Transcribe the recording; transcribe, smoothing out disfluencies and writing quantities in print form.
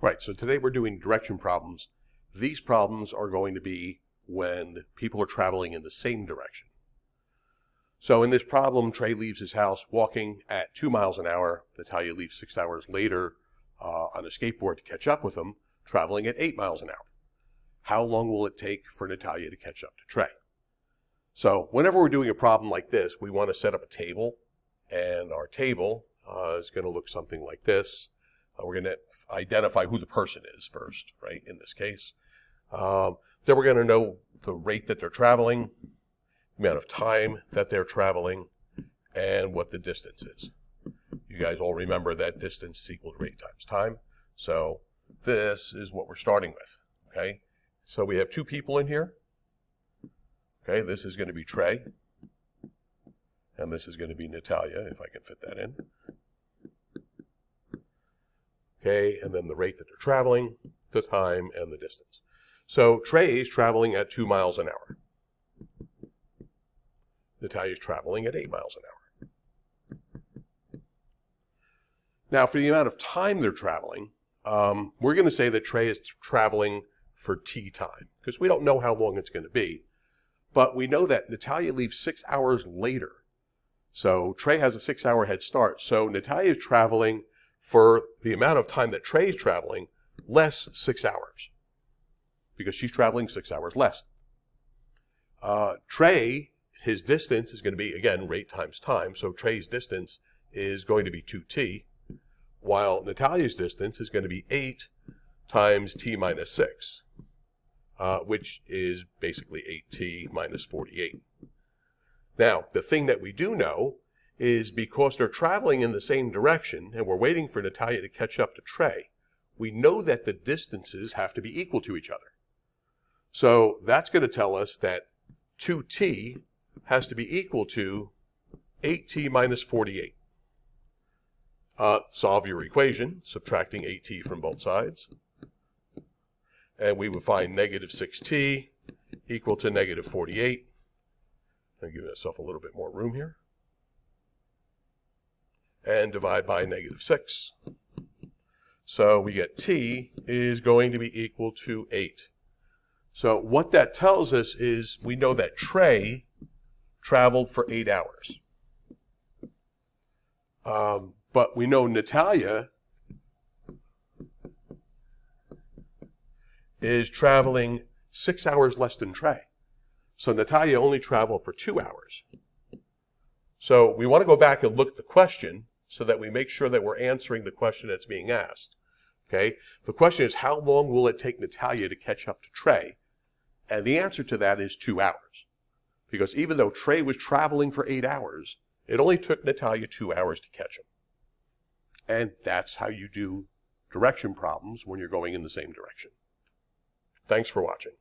Right, so today we're doing direction problems. These problems are going to be when people are traveling in the same direction. So in this problem, Trey leaves his house walking at 2 miles an hour. Natalia leaves 6 hours later on a skateboard to catch up with him, traveling at 8 miles an hour. How long will it take for Natalia to catch up to Trey? So whenever we're doing a problem like this, we want to set up a table, and our table is going to look something like this. We're going to identify who the person is first, right, in this case. Then we're going to know the rate that they're traveling, the amount of time that they're traveling, and what the distance is. You guys all remember that distance is equal to rate times time. So this is what we're starting with, okay? So we have two people in here. Okay, this is going to be Trey, and this is going to be Natalia, if I can fit that in. Okay, and then the rate that they're traveling, the time, and the distance. So Trey is traveling at 2 miles an hour. Natalia is traveling at 8 miles an hour. Now, for the amount of time they're traveling, we're going to say that Trey is traveling for T time, because we don't know how long it's going to be. But we know that Natalia leaves 6 hours later. So Trey has a 6-hour head start. So Natalia is traveling for the amount of time that Trey is traveling, less 6 hours, because she's traveling 6 hours less. Trey, his distance is going to be, again, rate times time. So Trey's distance is going to be 2t, while Natalia's distance is going to be 8 times t minus 6, which is basically 8t minus 48. Now, the thing that we do know is because they're traveling in the same direction and we're waiting for Natalia to catch up to Trey, we know that the distances have to be equal to each other. So that's going to tell us that 2t has to be equal to 8t minus 48. Solve your equation, subtracting 8t from both sides. And we would find negative 6t equal to negative 48. I'll give myself a little bit more room here. And divide by negative 6. So we get t is going to be equal to 8. So what that tells us is we know that Trey traveled for 8 hours. But we know Natalia is traveling 6 hours less than Trey. So Natalia only traveled for 2 hours. So we want to go back and look at the question so that we make sure that we're answering the question that's being asked. Okay? The question is, how long will it take Natalia to catch up to Trey? And the answer to that is 2 hours. Because even though Trey was traveling for 8 hours, it only took Natalia 2 hours to catch him. And that's how you do direction problems when you're going in the same direction. Thanks for watching.